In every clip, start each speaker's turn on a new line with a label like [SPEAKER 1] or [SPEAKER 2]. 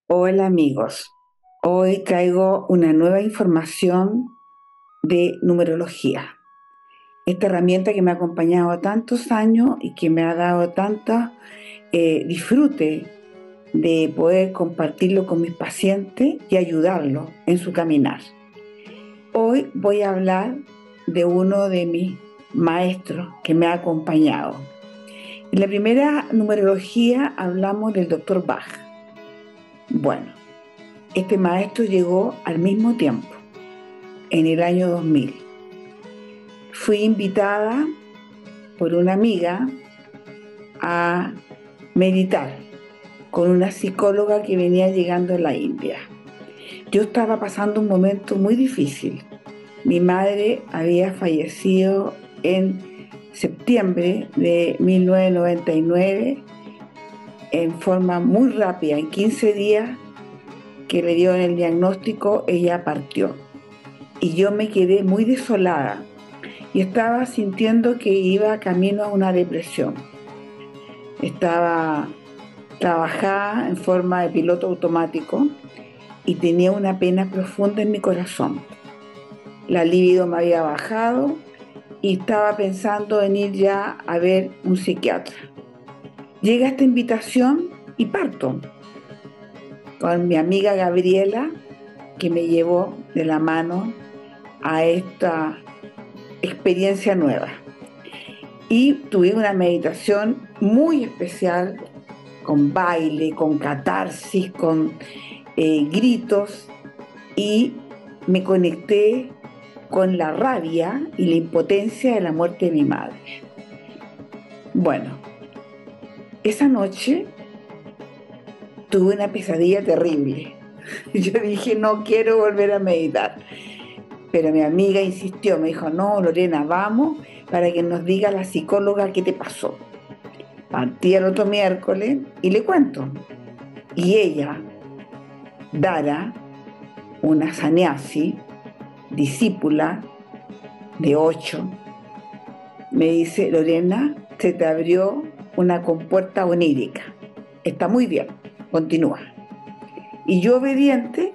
[SPEAKER 1] Hola amigos, hoy traigo una nueva información de numerología. Esta herramienta que me ha acompañado tantos años y que me ha dado tanto disfrute de poder compartirlo con mis pacientes y ayudarlos en su caminar. Hoy voy a hablar de uno de mis maestros que me ha acompañado. En la primera numerología hablamos del doctor Bach. Bueno, este maestro llegó al mismo tiempo, en el año 2000. Fui invitada por una amiga a meditar con una psicóloga que venía llegando de la India. Yo estaba pasando un momento muy difícil. Mi madre había fallecido en septiembre de 1999 en forma muy rápida. En 15 días que le dieron el diagnóstico, ella partió. Y yo me quedé muy desolada y estaba sintiendo que iba camino a una depresión. Estaba trabajada en forma de piloto automático y tenía una pena profunda en mi corazón. La libido me había bajado y estaba pensando en ir ya a ver un psiquiatra. Llega esta invitación y parto con mi amiga Gabriela, que me llevó de la mano a esta experiencia nueva. Y tuve una meditación muy especial, con baile, con catarsis, con gritos, y me conecté con la rabia y la impotencia de la muerte de mi madre. Bueno, esa noche tuve una pesadilla terrible. Yo dije, no quiero volver a meditar. Pero mi amiga insistió, me dijo, no, Lorena, vamos para que nos diga la psicóloga qué te pasó. Partí el otro miércoles y le cuento. Y ella, Dara, una sanyasi, discípula de 8, me dice, Lorena, se te abrió una compuerta onírica. Está muy bien, continúa. Y yo, obediente,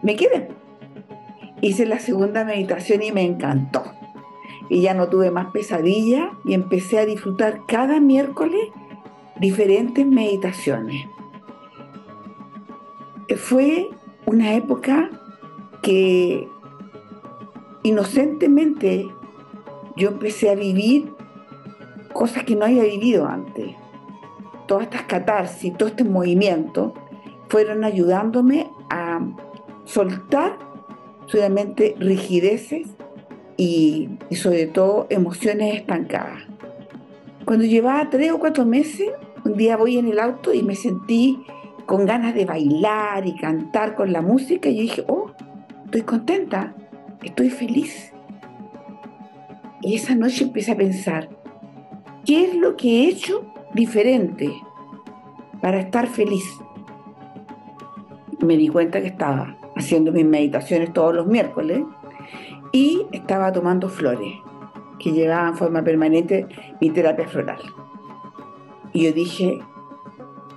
[SPEAKER 1] me quedé. Hice la segunda meditación y me encantó. Y ya no tuve más pesadillas y empecé a disfrutar cada miércoles diferentes meditaciones. Fue una época que inocentemente yo empecé a vivir cosas que no había vivido antes. Todas estas catarsis, todo este movimiento fueron ayudándome a soltar solamente rigideces y sobre todo emociones estancadas. Cuando llevaba 3 o 4 meses, un día voy en el auto y me sentí con ganas de bailar y cantar con la música y yo dije, oh, estoy contenta, estoy feliz. Y esa noche empecé a pensar, ¿qué es lo que he hecho diferente para estar feliz? Me di cuenta que estaba haciendo mis meditaciones todos los miércoles y estaba tomando flores que llevaba en forma permanente mi terapia floral. Y yo dije,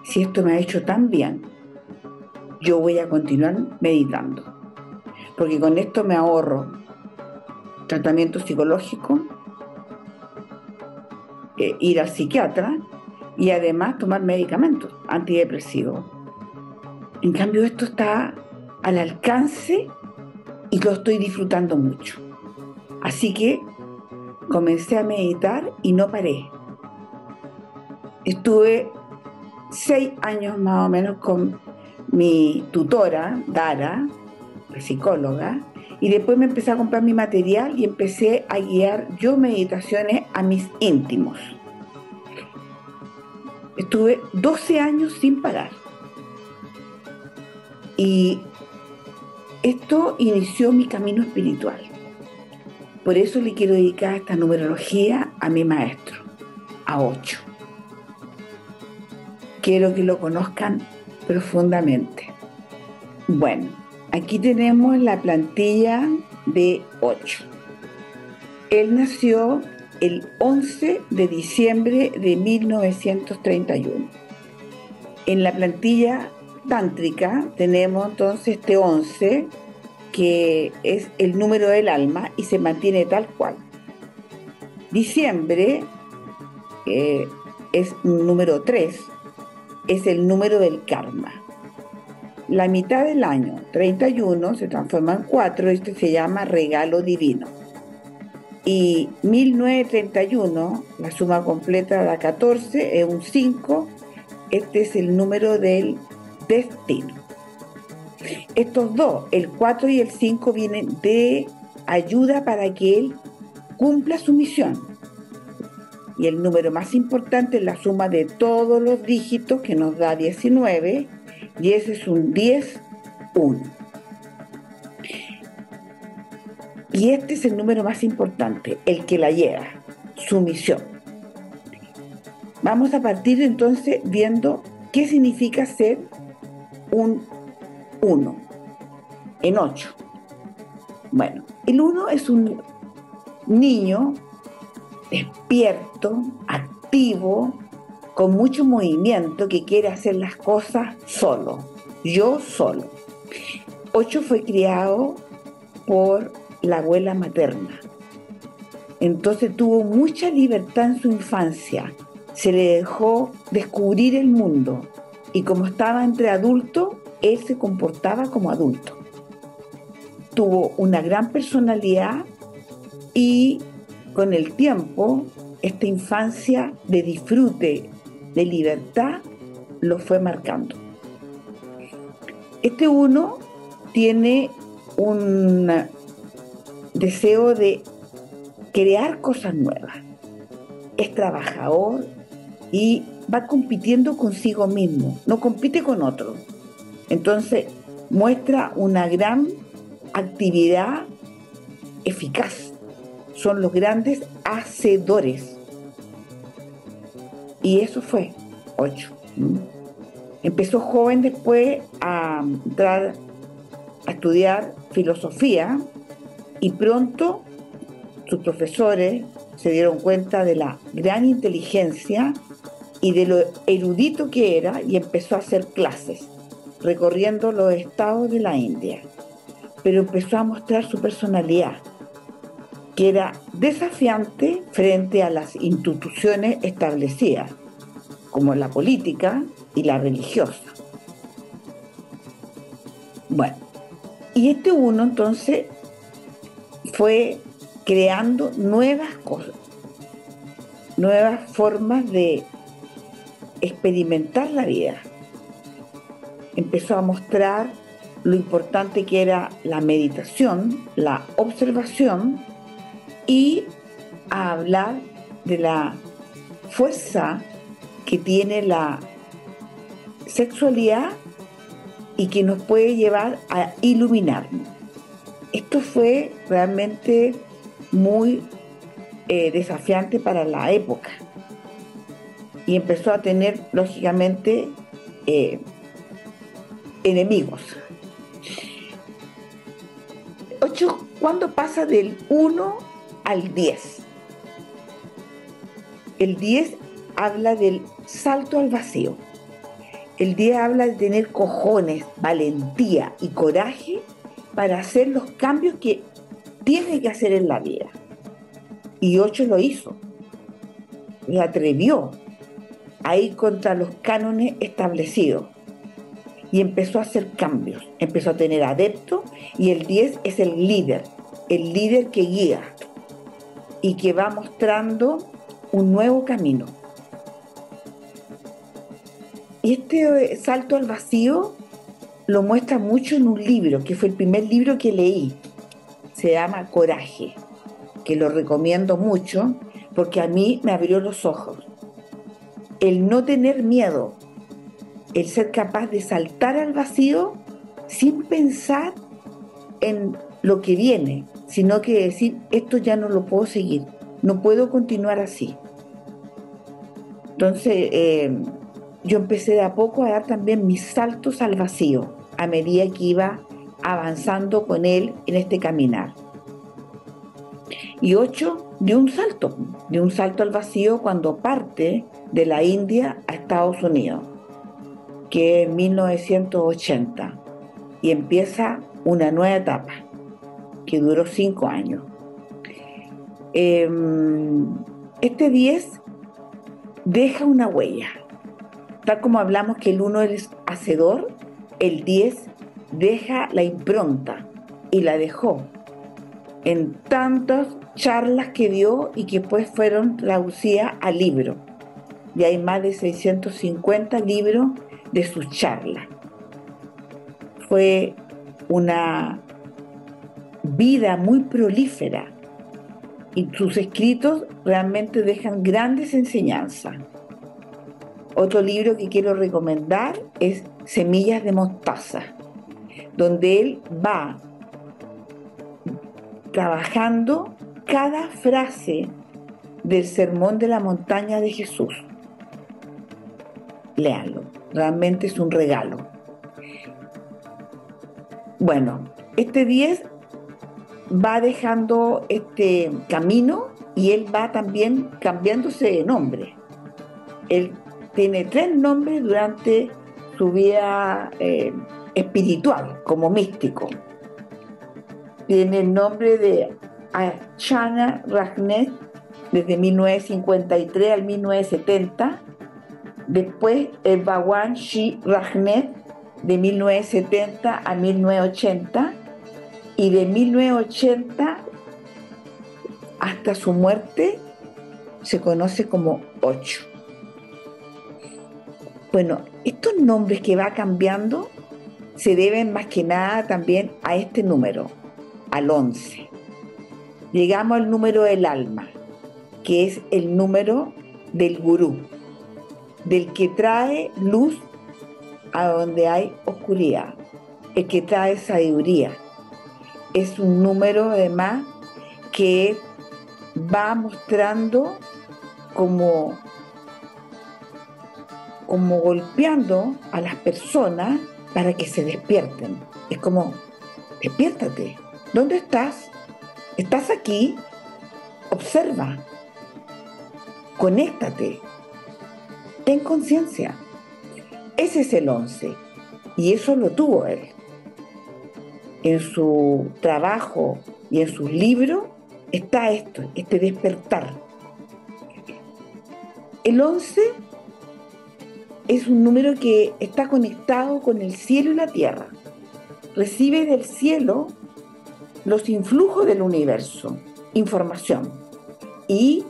[SPEAKER 1] si esto me ha hecho tan bien, yo voy a continuar meditando, porque con esto me ahorro tratamiento psicológico, ir al psiquiatra y además tomar medicamentos antidepresivos. En cambio, esto está al alcance y lo estoy disfrutando mucho. Así que comencé a meditar y no paré. Estuve 6 años más o menos con mi tutora, Dara, la psicóloga, y después me empecé a comprar mi material y empecé a guiar yo meditaciones a mis íntimos. Estuve 12 años sin parar. Y esto inició mi camino espiritual. Por eso le quiero dedicar esta numerología a mi maestro, a 8. Quiero que lo conozcan profundamente. Bueno, aquí tenemos la plantilla de 8. Él nació el 11 de diciembre de 1931. En la plantilla tántrica tenemos entonces este 11, que es el número del alma y se mantiene tal cual. Diciembre es número 3, es el número del karma. La mitad del año, 31, se transforma en 4, este se llama regalo divino. Y 1931, la suma completa da 14, es un 5, este es el número del destino. Estos dos, el 4 y el 5, vienen de ayuda para que él cumpla su misión. Y el número más importante es la suma de todos los dígitos, que nos da 19, y ese es un 10-1. Y este es el número más importante, el que la lleva, su misión. Vamos a partir entonces viendo qué significa ser un 1 en 8. Bueno, el 1 es un niño despierto, activo, con mucho movimiento, que quiere hacer las cosas solo, yo solo. 8 fue criado por la abuela materna, entonces tuvo mucha libertad en su infancia, se le dejó descubrir el mundo, y como estaba entre adultos, él se comportaba como adulto. Tuvo una gran personalidad y con el tiempo esta infancia de disfrute, de libertad, lo fue marcando. Este 1 tiene un deseo de crear cosas nuevas. Es trabajador y va compitiendo consigo mismo, no compite con otros. Entonces muestra una gran actividad eficaz. Son los grandes hacedores. Y eso fue 8. Empezó joven después a entrar a estudiar filosofía, y pronto sus profesores se dieron cuenta de la gran inteligencia y de lo erudito que era, y empezó a hacer clases recorriendo los estados de la India. Pero empezó a mostrar su personalidad, que era desafiante frente a las instituciones establecidas, como la política y la religiosa. Bueno, y este 1 entonces fue creando nuevas cosas, nuevas formas de experimentar la vida. Empezó a mostrar lo importante que era la meditación, la observación, y a hablar de la fuerza que tiene la sexualidad y que nos puede llevar a iluminarnos. Esto fue realmente muy desafiante para la época, y empezó a tener, lógicamente, enemigos. 8, ¿cuándo pasa del 1 al 10? El 10 habla del salto al vacío. El 10 habla de tener cojones, valentía y coraje para hacer los cambios que tiene que hacer en la vida. Y 8 lo hizo. Se atrevió a ir contra los cánones establecidos y empezó a hacer cambios, empezó a tener adeptos, y el 10 es el líder que guía y que va mostrando un nuevo camino. Y este salto al vacío lo muestra mucho en un libro, que fue el primer libro que leí. Se llama Coraje, que lo recomiendo mucho porque a mí me abrió los ojos. El no tener miedo, el ser capaz de saltar al vacío sin pensar en lo que viene, sino que decir, esto ya no lo puedo seguir, no puedo continuar así. Entonces, yo empecé de a poco a dar también mis saltos al vacío, a medida que iba avanzando con él en este caminar. Y 8, dio un salto al vacío cuando parte de la India a Estados Unidos. que es 1980, y empieza una nueva etapa que duró 5 años. Este 10 deja una huella. Tal como hablamos que el 1 es hacedor, el 10 deja la impronta, y la dejó en tantas charlas que dio y que después fueron traducidas a libros. Y hay más de 650 libros de sus charlas. Fue una vida muy prolífera y sus escritos realmente dejan grandes enseñanzas. Otro libro que quiero recomendar es Semillas de Mostaza, donde él va trabajando cada frase del Sermón de la Montaña de Jesús. Léanlo, realmente es un regalo. Bueno, este 10 va dejando este camino y él va también cambiándose de nombre. Él tiene 3 nombres durante su vida espiritual, como místico. Tiene el nombre de Achana Rajnet desde 1953 al 1970. Después el Bhagwan Sri Rajnet de 1970 a 1980. Y de 1980 hasta su muerte se conoce como 8. Bueno, estos nombres que va cambiando se deben más que nada también a este número, al 11. Llegamos al número del alma, que es el número del gurú, del que trae luz a donde hay oscuridad, el que trae sabiduría. Es un número además que va mostrando como golpeando a las personas para que se despierten. Es como, despiértate, ¿dónde estás? ¿Estás aquí? Observa, conéctate, ten conciencia. Ese es el 11, y eso lo tuvo él. En su trabajo y en sus libros está esto, este despertar. El 11 es un número que está conectado con el cielo y la tierra. Recibe del cielo los influjos del universo, información, y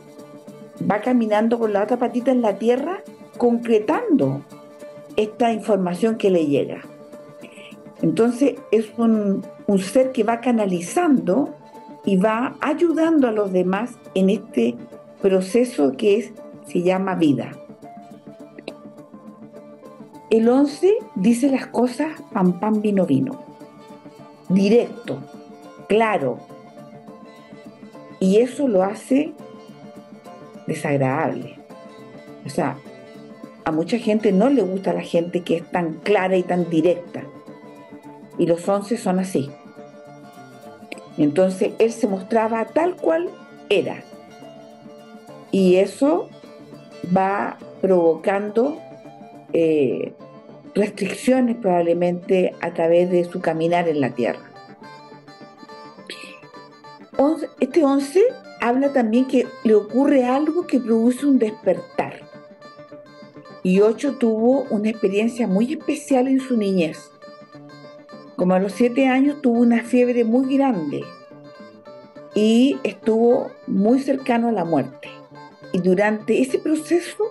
[SPEAKER 1] va caminando con la otra patita en la tierra, concretando esta información que le llega. Entonces es un ser que va canalizando y va ayudando a los demás en este proceso que se llama vida. El 11 dice las cosas pan pan vino vino, directo, claro, y eso lo hace desagradable. O sea, a mucha gente no le gusta la gente que es tan clara y tan directa, y los 11 son así. Entonces él se mostraba tal cual era, y eso va provocando restricciones probablemente a través de su caminar en la tierra. Este 11 habla también que le ocurre algo que produce un despertar, y 8 tuvo una experiencia muy especial en su niñez. Como a los 7 años tuvo una fiebre muy grande y estuvo muy cercano a la muerte. Y durante ese proceso,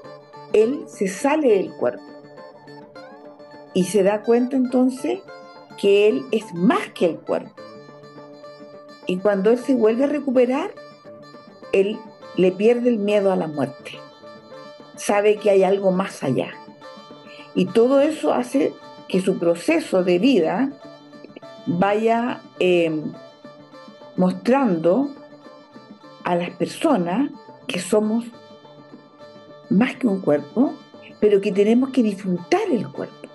[SPEAKER 1] él se sale del cuerpo y se da cuenta entonces que él es más que el cuerpo. Y cuando él se vuelve a recuperar, él le pierde el miedo a la muerte. Sabe que hay algo más allá. Y todo eso hace que su proceso de vida vaya mostrando a las personas que somos más que un cuerpo, pero que tenemos que disfrutar el cuerpo.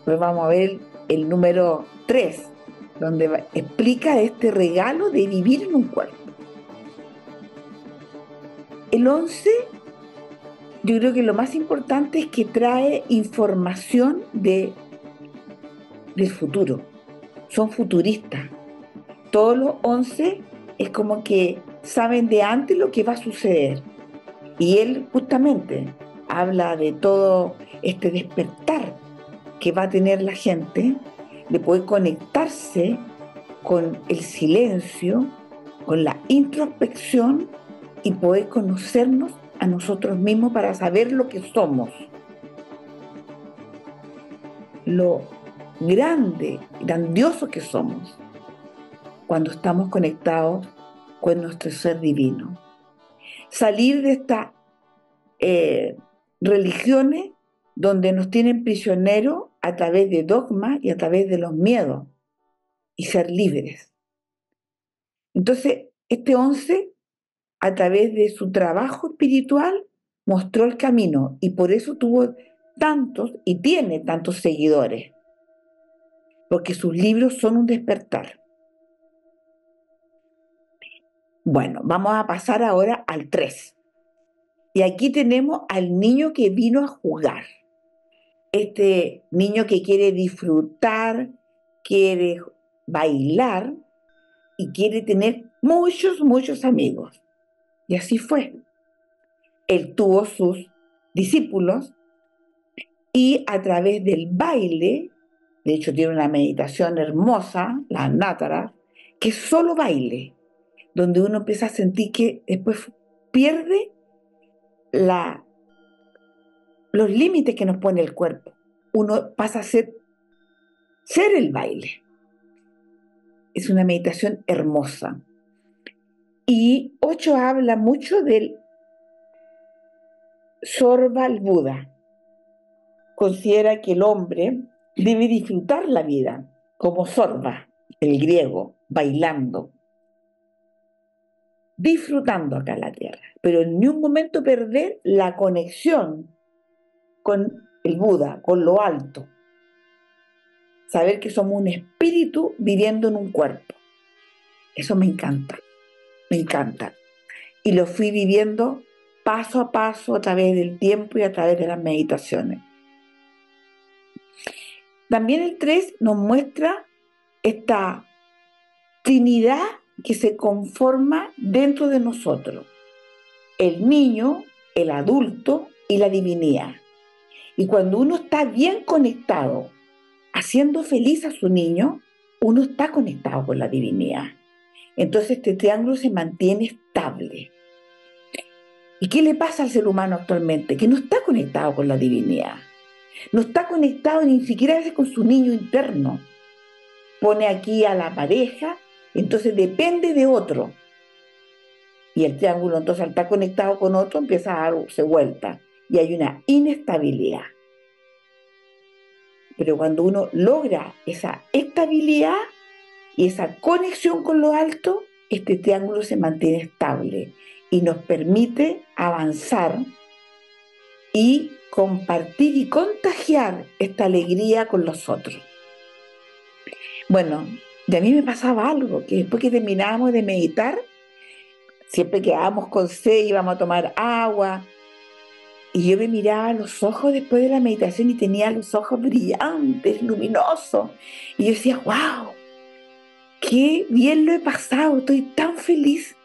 [SPEAKER 1] Pues vamos a ver el número 3, donde explica este regalo de vivir en un cuerpo. El 11 yo creo que lo más importante es que trae información del futuro. Son futuristas. Todos los 11 es como que saben de antes lo que va a suceder. Y él justamente habla de todo este despertar que va a tener la gente, de poder conectarse con el silencio, con la introspección y poder conocernos a nosotros mismos para saber lo que somos, lo grande, grandioso que somos cuando estamos conectados con nuestro ser divino. Salir de estas eh, religiones donde nos tienen prisioneros a través de dogmas y a través de los miedos y ser libres. Entonces, este 11, a través de su trabajo espiritual, mostró el camino y por eso tuvo tantos y tiene tantos seguidores, porque sus libros son un despertar. Bueno, vamos a pasar ahora al 3. Y aquí tenemos al niño que vino a jugar. Este niño que quiere disfrutar, quiere bailar y quiere tener muchos, muchos amigos. Y así fue. Él tuvo sus discípulos y a través del baile, de hecho tiene una meditación hermosa, la Nátara, que es solo baile, donde uno empieza a sentir que después pierde los límites que nos pone el cuerpo. Uno pasa a ser el baile. Es una meditación hermosa. Y 8 habla mucho del Sorba al Buda. Considera que el hombre debe disfrutar la vida como Sorba, el griego, bailando, disfrutando acá en la tierra, pero en ningún momento perder la conexión con el Buda, con lo alto. Saber que somos un espíritu viviendo en un cuerpo. Eso me encanta, me encanta. Y lo fui viviendo paso a paso a través del tiempo y a través de las meditaciones. También el 3 nos muestra esta trinidad que se conforma dentro de nosotros. El niño, el adulto y la divinidad. Y cuando uno está bien conectado, haciendo feliz a su niño, uno está conectado con la divinidad. Entonces este triángulo se mantiene estable. ¿Y qué le pasa al ser humano actualmente? Que no está conectado con la divinidad. No está conectado ni siquiera a veces con su niño interno. Pone aquí a la pareja, entonces depende de otro. Y el triángulo entonces al estar conectado con otro empieza a darse vuelta. Y hay una inestabilidad. Pero cuando uno logra esa estabilidad y esa conexión con lo alto, este triángulo se mantiene estable y nos permite avanzar y compartir y contagiar esta alegría con los otros. Bueno, de a mí me pasaba algo, que después que terminábamos de meditar, siempre quedábamos con sed, íbamos a tomar agua, y yo me miraba a los ojos después de la meditación y tenía los ojos brillantes, luminosos, y yo decía, wow, qué bien lo he pasado, estoy tan feliz,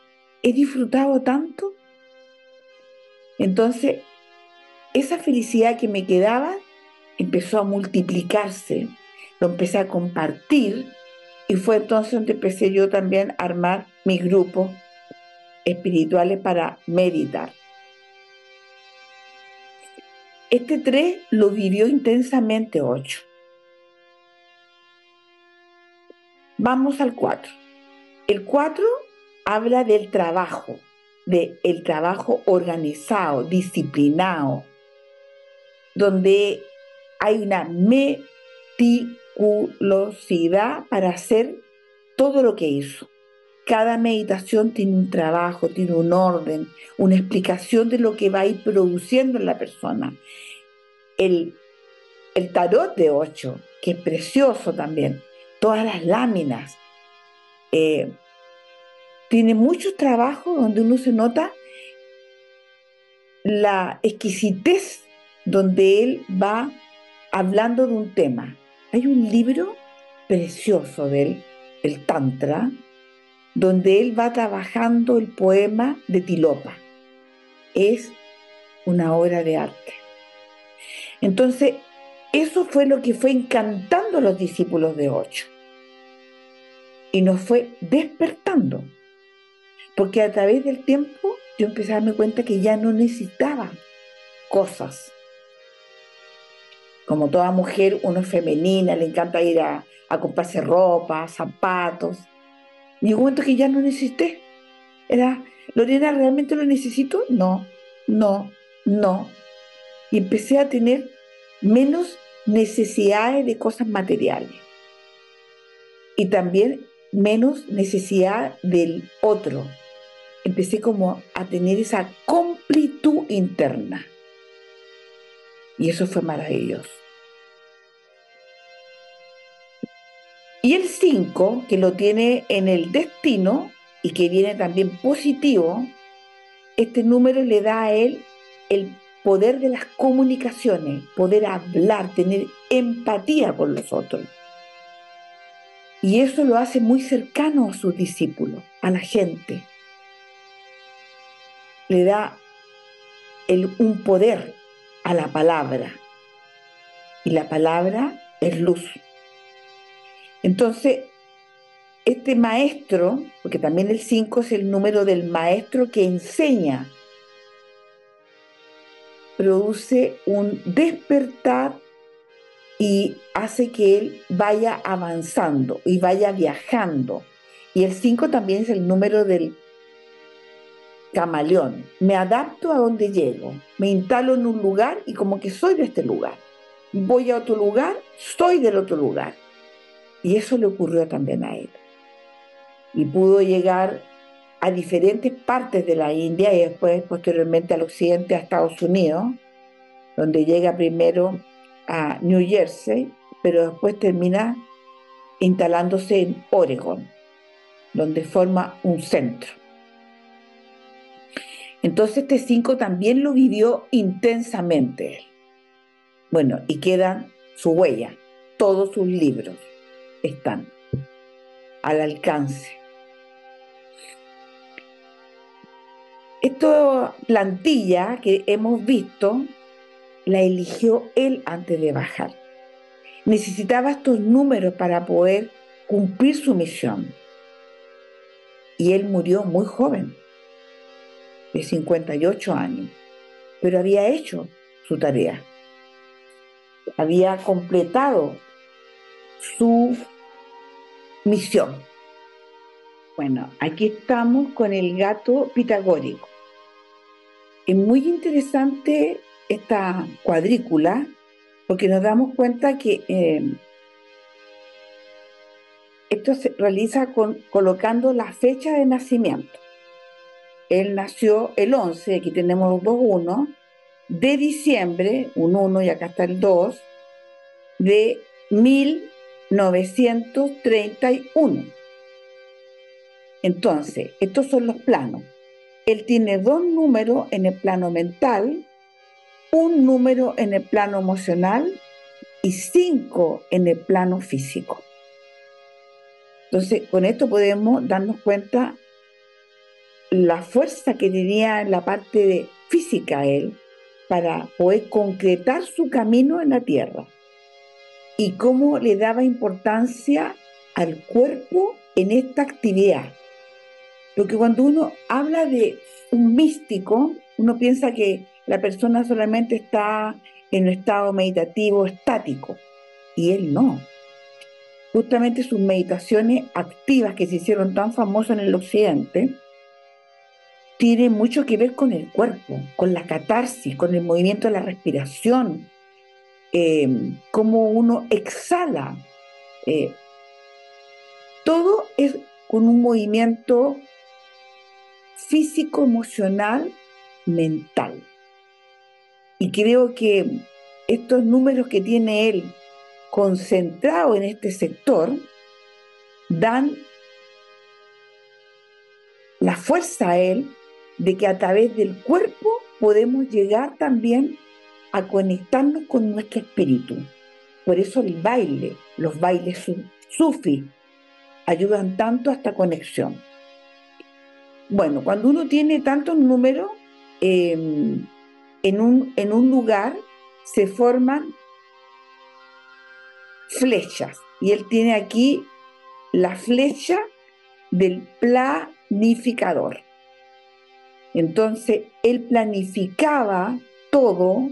[SPEAKER 1] he disfrutado tanto. Entonces, esa felicidad que me quedaba empezó a multiplicarse, lo empecé a compartir y fue entonces donde empecé yo también a armar mis grupos espirituales para meditar. Este 3 lo vivió intensamente 8. Vamos al 4. El 4 habla del trabajo organizado, disciplinado, donde hay una meticulosidad para hacer todo lo que hizo. Cada meditación tiene un trabajo, tiene un orden, una explicación de lo que va a ir produciendo en la persona. El tarot de 8, que es precioso también, todas las láminas, tiene muchos trabajos donde uno se nota la exquisitez donde él va hablando de un tema. Hay un libro precioso de él, el Tantra, donde él va trabajando el poema de Tilopa. Es una obra de arte. Entonces, eso fue lo que fue encantando a los discípulos de Osho y nos fue despertando, porque a través del tiempo yo empecé a darme cuenta que ya no necesitaba cosas. Como toda mujer, uno es femenina, le encanta ir a comprarse ropa, zapatos. Llegó un momento que ya no necesité. Era, ¿Lorena, realmente lo necesito? No, no, no. Y empecé a tener menos necesidades de cosas materiales y también menos necesidad del otro. Empecé como a tener esa completud interna y eso fue maravilloso. Y el 5 que lo tiene en el destino y que viene también positivo, este número le da a él el poder de las comunicaciones, poder hablar, tener empatía con los otros. Y eso lo hace muy cercano a sus discípulos, a la gente. Le da un poder a la palabra. Y la palabra es luz. Entonces, este maestro, porque también el 5 es el número del maestro que enseña, produce un despertar y hace que él vaya avanzando y vaya viajando. Y el 5 también es el número del camaleón. Me adapto a donde llego, me instalo en un lugar y como que soy de este lugar. Voy a otro lugar, soy del otro lugar. Y eso le ocurrió también a él. Y pudo llegar a diferentes partes de la India y después posteriormente al occidente, a Estados Unidos, donde llega primero a New Jersey, pero después termina instalándose en Oregon, donde forma un centro. Entonces este 5 también lo vivió intensamente él. Bueno, y quedan su huella, todos sus libros están al alcance. Esta plantilla que hemos visto, la eligió él antes de bajar. Necesitaba estos números para poder cumplir su misión. Y él murió muy joven, de 58 años, pero había hecho su tarea. Había completado su misión. Bueno, aquí estamos con el gato pitagórico. Es muy interesante esta cuadrícula porque nos damos cuenta que esto se realiza colocando la fecha de nacimiento. Él nació el 11, aquí tenemos los 2 1, de diciembre, un 1 y acá está el 2, de 1931. Entonces, estos son los planos. Él tiene 2 números en el plano mental, un número en el plano emocional y 5 en el plano físico. Entonces, con esto podemos darnos cuenta la fuerza que tenía en la parte de física él para poder concretar su camino en la tierra y cómo le daba importancia al cuerpo en esta actividad. Porque cuando uno habla de un místico, uno piensa que la persona solamente está en un estado meditativo estático, y él no. Justamente sus meditaciones activas que se hicieron tan famosas en el occidente tienen mucho que ver con el cuerpo, con la catarsis, con el movimiento de la respiración, cómo uno exhala. Todo es con un movimiento físico, emocional, mental. Y creo que estos números que tiene él concentrados en este sector dan la fuerza a él de que a través del cuerpo podemos llegar también a conectarnos con nuestro espíritu. Por eso el baile, los bailes sufí, ayudan tanto a esta conexión. Bueno, cuando uno tiene tantos números, eh, en un lugar se forman flechas. Y él tiene aquí la flecha del planificador. Entonces, él planificaba todo,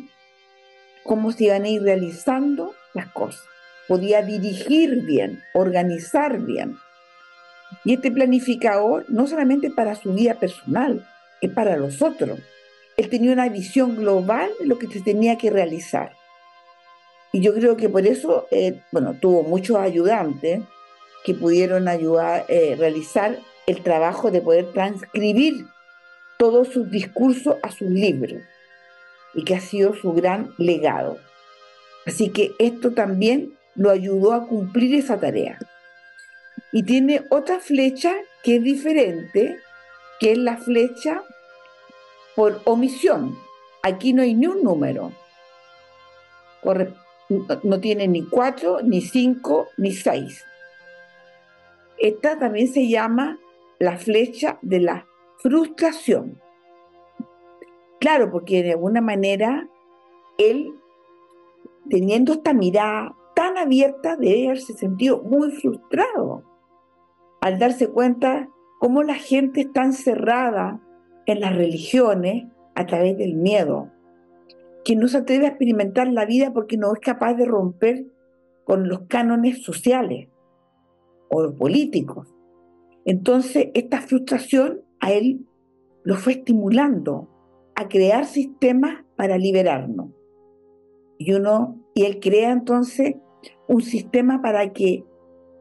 [SPEAKER 1] cómo se iban a ir realizando las cosas. Podía dirigir bien, organizar bien. Y este planificador no solamente para su vida personal, es para los otros. Él tenía una visión global de lo que se tenía que realizar. Y yo creo que por eso, bueno, tuvo muchos ayudantes que pudieron ayudar, realizar el trabajo de poder transcribir todos sus discursos a sus libros, y que ha sido su gran legado. Así que esto también lo ayudó a cumplir esa tarea. Y tiene otra flecha que es diferente, que es la flecha por omisión. Aquí no hay ni un número. No tiene ni 4, ni 5, ni 6. Esta también se llama la flecha de la frustración. Claro, porque de alguna manera él, teniendo esta mirada tan abierta, debe haberse sentido muy frustrado al darse cuenta cómo la gente está encerrada en las religiones a través del miedo, que no se atreve a experimentar la vida porque no es capaz de romper con los cánones sociales o políticos. Entonces, esta frustración a él lo fue estimulando a crear sistemas para liberarnos. Y él crea entonces un sistema para que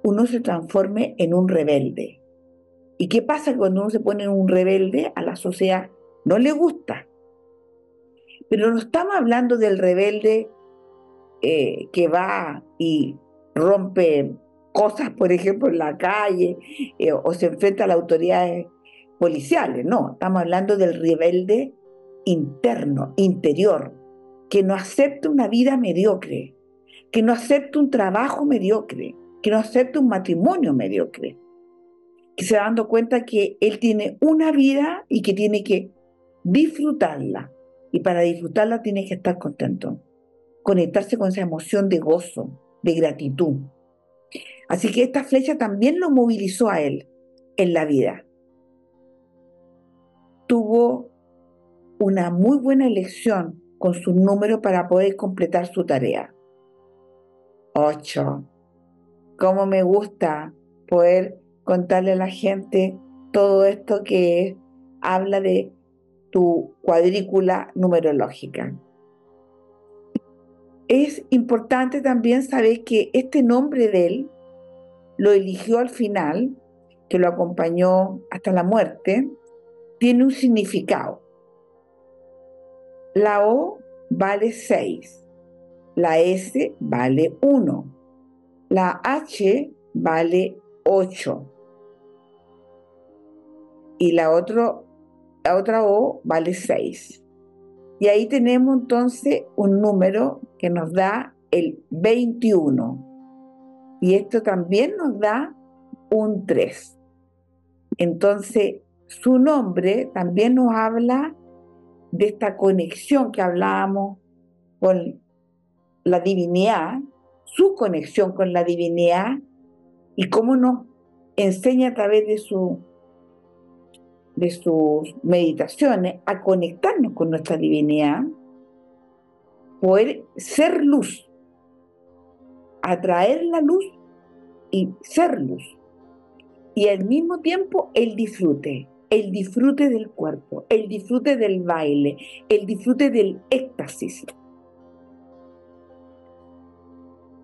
[SPEAKER 1] uno se transforme en un rebelde. ¿Y qué pasa cuando uno se pone en un rebelde? A la sociedad no le gusta. Pero no estamos hablando del rebelde que va y rompe cosas, por ejemplo, en la calle, o se enfrenta a las autoridades policiales. No, estamos hablando del rebelde interno, interior, que no acepta una vida mediocre, que no acepta un trabajo mediocre, que no acepta un matrimonio mediocre, que se va dando cuenta que él tiene una vida y que tiene que disfrutarla. Y para disfrutarla tiene que estar contento, conectarse con esa emoción de gozo, de gratitud. Así que esta flecha también lo movilizó a él en la vida. Tuvo una muy buena elección con su número para poder completar su tarea. 8. Cómo me gusta poder contarle a la gente todo esto que habla de tu cuadrícula numerológica. Es importante también saber que este nombre de él lo eligió al final, que lo acompañó hasta la muerte, tiene un significado. La O vale 6, la S vale 1, la H vale 8 y la otra O vale 6. Y ahí tenemos entonces un número que nos da el 21. Y esto también nos da un 3. Entonces, su nombre también nos habla de esta conexión que hablábamos con la divinidad, su conexión con la divinidad, y cómo nos enseña a través de sus meditaciones a conectarnos con nuestra divinidad, poder ser luz, atraer la luz y ser luz. Y al mismo tiempo el disfrute del cuerpo, el disfrute del baile, el disfrute del éxtasis.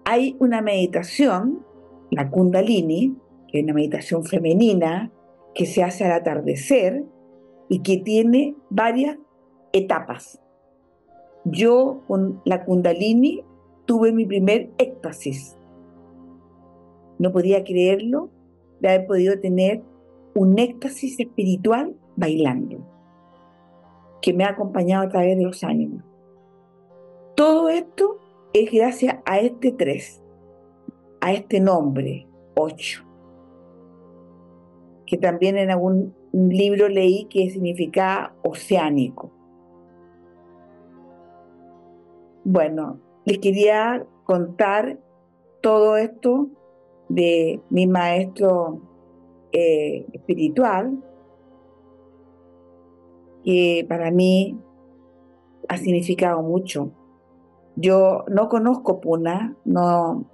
[SPEAKER 1] Hay una meditación, la Kundalini, que es una meditación femenina que se hace al atardecer y que tiene varias etapas. Yo con la Kundalini tuve mi primer éxtasis. No podía creerlo de haber podido tener un éxtasis espiritual bailando. que me ha acompañado a través de los años. Todo esto es gracias a este 3, a este nombre, 8, que también en algún libro leí que significaba oceánico. Bueno, les quería contar todo esto de mi maestro espiritual, que para mí ha significado mucho. Yo no conozco Puna, no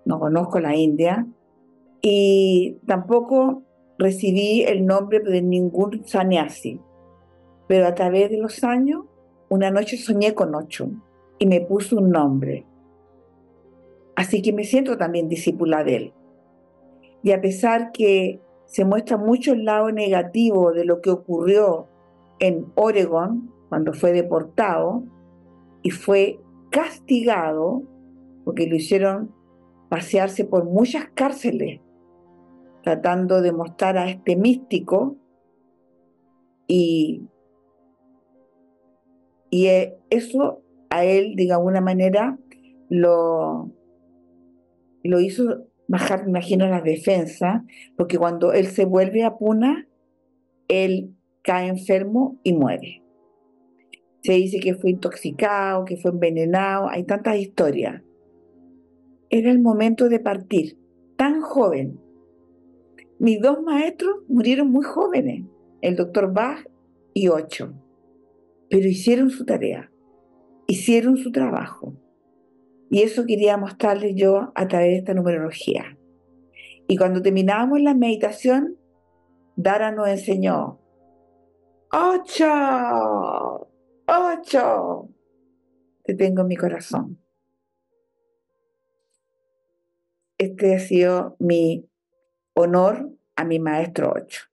[SPEAKER 1] conozco la India y tampoco recibí el nombre de ningún sannyasi, pero a través de los años, una noche soñé con Ocho y me puso un nombre. Así que me siento también discípula de él. Y a pesar que se muestra mucho el lado negativo de lo que ocurrió en Oregón, cuando fue deportado y fue castigado, porque lo hicieron pasearse por muchas cárceles, tratando de mostrar a este místico, y, eso a él, de alguna manera, lo, lo hizo bajar, me imagino, las defensas, porque cuando él se vuelve a Puna, él cae enfermo y muere. Se dice que fue intoxicado, que fue envenenado, hay tantas historias. Era el momento de partir, tan joven. Mis dos maestros murieron muy jóvenes, el doctor Bach y Ocho, pero hicieron su tarea, hicieron su trabajo. Y eso quería mostrarles yo a través de esta numerología. Y cuando terminábamos la meditación, Dara nos enseñó, ¡Ocho! ¡Ocho! Te tengo en mi corazón. Este ha sido mi honor a mi maestro Ocho.